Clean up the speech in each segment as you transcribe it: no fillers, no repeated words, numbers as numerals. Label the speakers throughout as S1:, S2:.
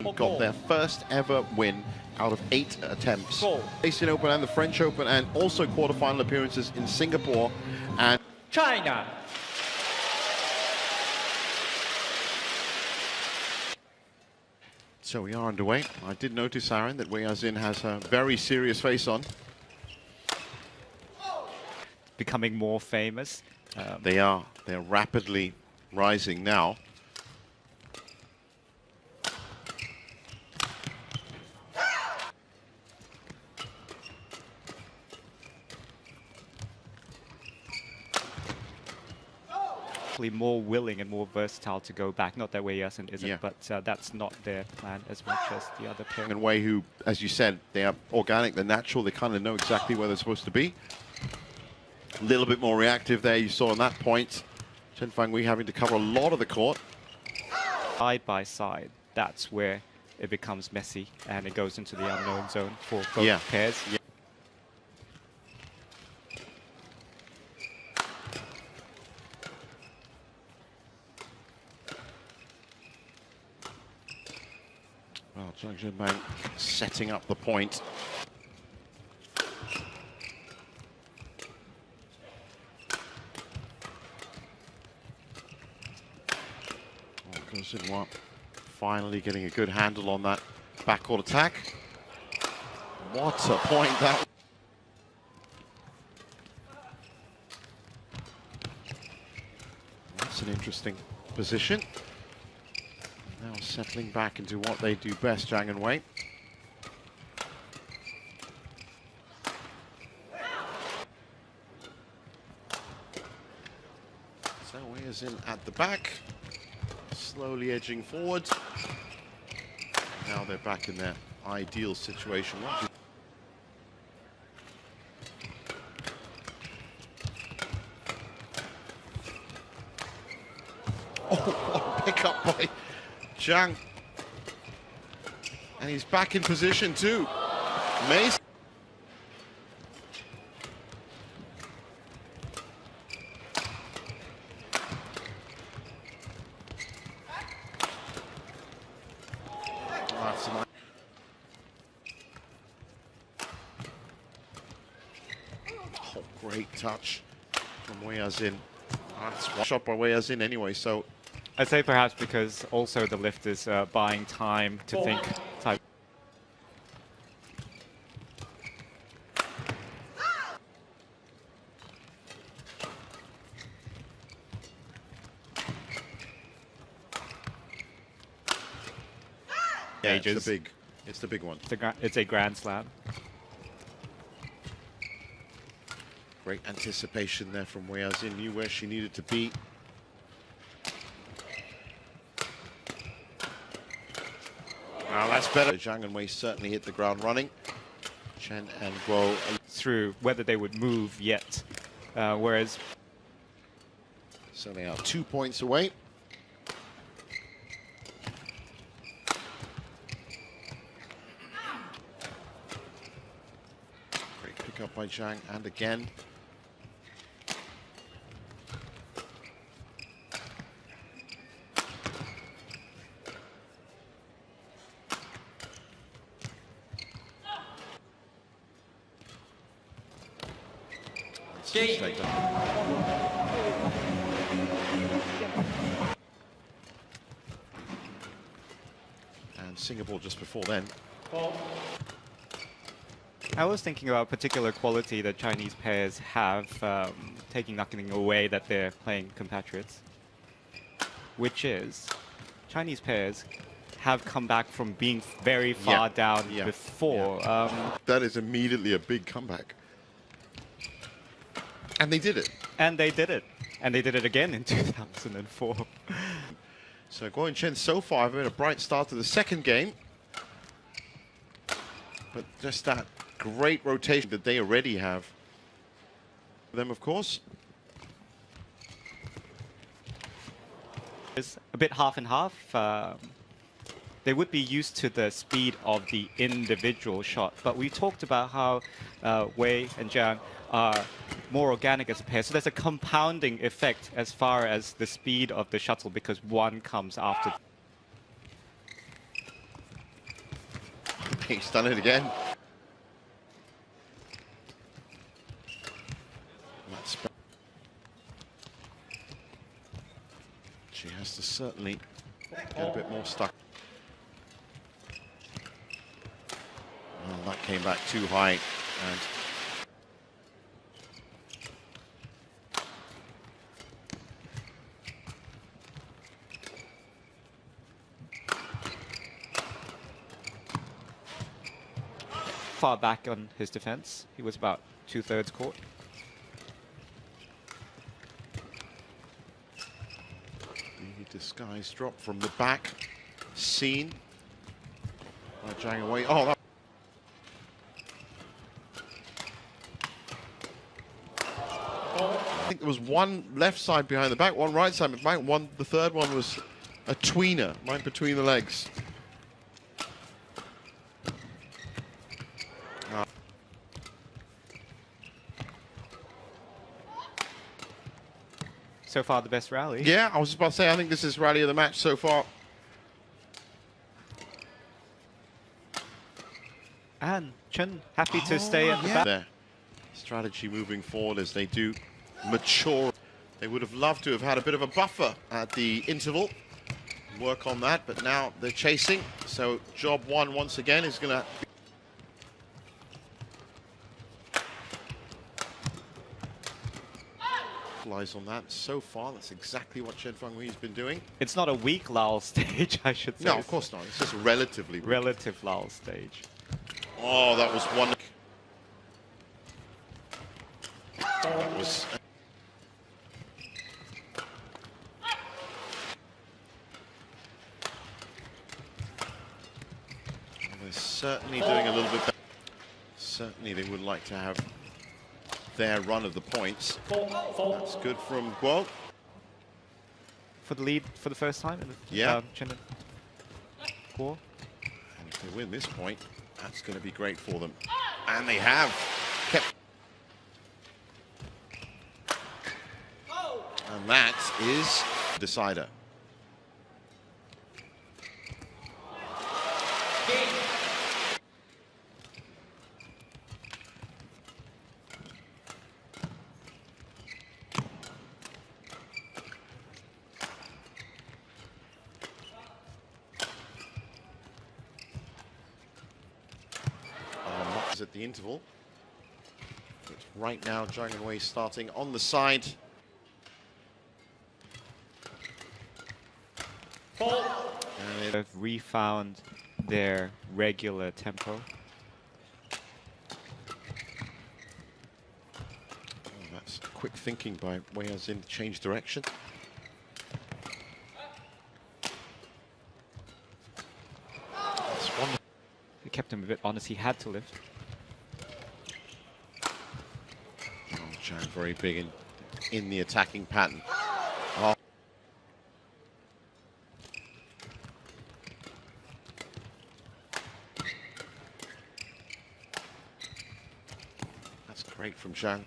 S1: got their first ever win out of 8 attempts. Asian Open and the French Open, and also quarterfinal appearances in Singapore and
S2: China.
S1: So we are underway. I did notice, Aaron, that Wei Yazin has a very serious face on.
S2: Becoming more famous.
S1: They're rapidly rising now.
S2: More willing and more versatile to go back. Not that Wei Yazin isn't, but that's not their plan as much as the other pair.
S1: And Wei, who, as you said, they are organic, they're natural, they kind of know exactly where they're supposed to be. A little bit more reactive there, you saw on that point. Chen Fangwei having to cover a lot of the court.
S2: Side by side, that's where it becomes messy and it goes into the unknown zone for both pairs.
S1: Yeah. Well, Zhang Zhenbang setting up the point. Gosinwa finally getting a good handle on that backcourt attack. What a point that. That's an interesting position. Now settling back into what they do best, Zhang and Wei. So Wei is in at the back, slowly edging forward. Now they're back in their ideal situation. Oh, what a pickup by Zhang. And he's back in position too. Amazing. Oh, great touch from Wei Yazin. That's one shot by Wei Yazin anyway, so.
S2: I'd say perhaps because also the lift is buying time to think.
S1: Yeah, it's the big one.
S2: It's a grand slam.
S1: Great anticipation there from Wei Yazin, knew where she needed to be. Well, that's better. Zhang and Wei certainly hit the ground running. Chen and Guo
S2: through whether they would move yet, whereas.
S1: So they are 2 points away. Great pick up by Zhang, and again. And Singapore just before then.
S2: I was thinking about a particular quality that Chinese pairs have, taking nothing away that they're playing compatriots, which is Chinese pairs have come back from being very far down before.
S1: That is immediately a big comeback. And they did it.
S2: And they did it. And they did it again in 2004.
S1: So Guo and Chen so far have made a bright start to the second game. But just that great rotation that they already have. Them, of course.
S2: It's a bit half and half. They would be used to the speed of the individual shot. But we talked about how Wei and Zhang are more organic as a pair. So there's a compounding effect as far as the speed of the shuttle because one comes after.
S1: He's done it again. She has to certainly get a bit more stuck. Well, that came back too high, and
S2: far back on his defense. He was about 2/3 court.
S1: the disguise drop from the back, seen by Zhang Wei. Oh, that. I think there was one left side behind the back, one right side behind the back, the third one was a tweener right between the legs.
S2: So far, the best rally.
S1: Yeah, I was just about to say, I think this is rally of the match so far.
S2: And Chen happy to stay at the back.
S1: Their strategy moving forward as they do mature. They would have loved to have had a bit of a buffer at the interval. Work on that, but now they're chasing. So job one once again is going to... Lies on that. So far, that's exactly what Chen Fanhui has been doing.
S2: It's not a weak lull stage, I should say.
S1: No, of course not. It's just relatively weak.
S2: Relative lull stage.
S1: Oh, that was one. That was. They're certainly doing a little bit better. Certainly, they would like to have their run of the points. That's good from Guo.
S2: For the lead for the first time in the Chen and Guo.
S1: And if they win this point, that's going to be great for them. And they have kept. And that is the decider. At the interval. But right now, Zhang Wei starting on the side.
S2: And they've refound their regular tempo.
S1: Oh, that's quick thinking by Wei as in change direction. That's wonderful.
S2: It kept him a bit honest. He had to lift.
S1: Zhang very big in the attacking pattern. Oh. That's great from Zhang.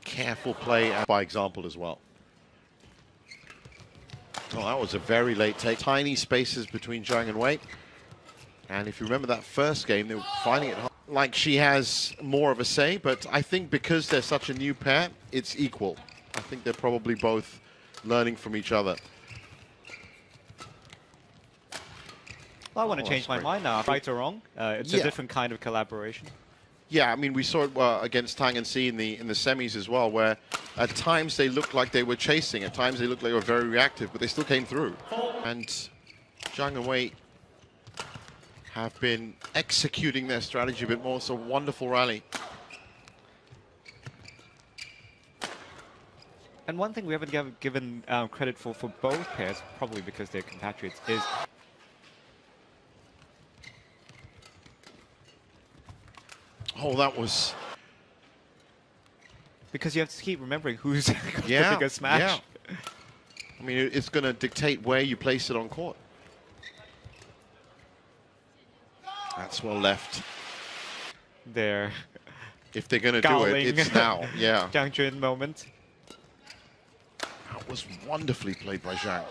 S1: Careful play by example as well. Oh, that was a very late take. Tiny spaces between Zhang and Wei. And if you remember that first game, they were finding it hard. Like she has more of a say, but I think because they're such a new pair, it's equal. I think they're probably both learning from each other.
S2: Well, I want to change my mind now. Right or wrong, it's a different kind of collaboration.
S1: Yeah, I mean, we saw it against Tang and Si in the semis as well, where at times they looked like they were chasing, at times they looked like they were very reactive, but they still came through. And Zhang and Wei have been executing their strategy a bit more. It's a wonderful rally.
S2: And one thing we haven't given credit for both pairs, probably because they're compatriots, is
S1: oh, that was
S2: because you have to keep remembering who's got the bigger smash.
S1: Yeah. I mean, it's going to dictate where you place it on court. That's well left.
S2: There.
S1: If they're going to do it, it's now. Yeah.
S2: Zhang Jun moment.
S1: That was wonderfully played by Zhang.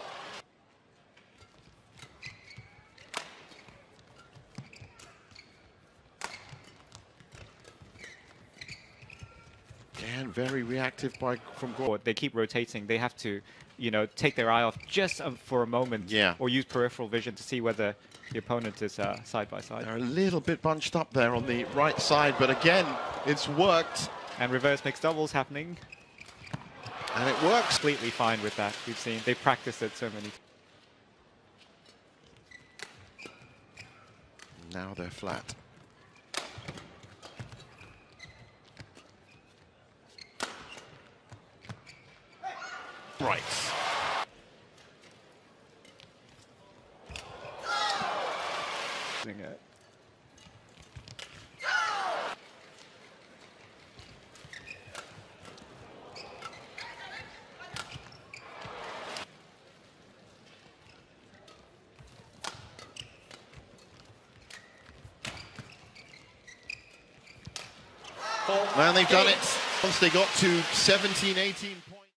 S1: Again, very reactive from Gordon.
S2: They keep rotating. They have to, you know, take their eye off just for a moment,
S1: Yeah.
S2: or use peripheral vision to see whether the opponent is side by side.
S1: They're a little bit bunched up there on the right side, but again, it's worked.
S2: And reverse mixed doubles happening.
S1: And it works.
S2: Completely fine with that. We've seen they've practiced it so many times.
S1: Now they're flat. Right.
S2: It.
S1: And they've done it. Once they got to 17, 18 points.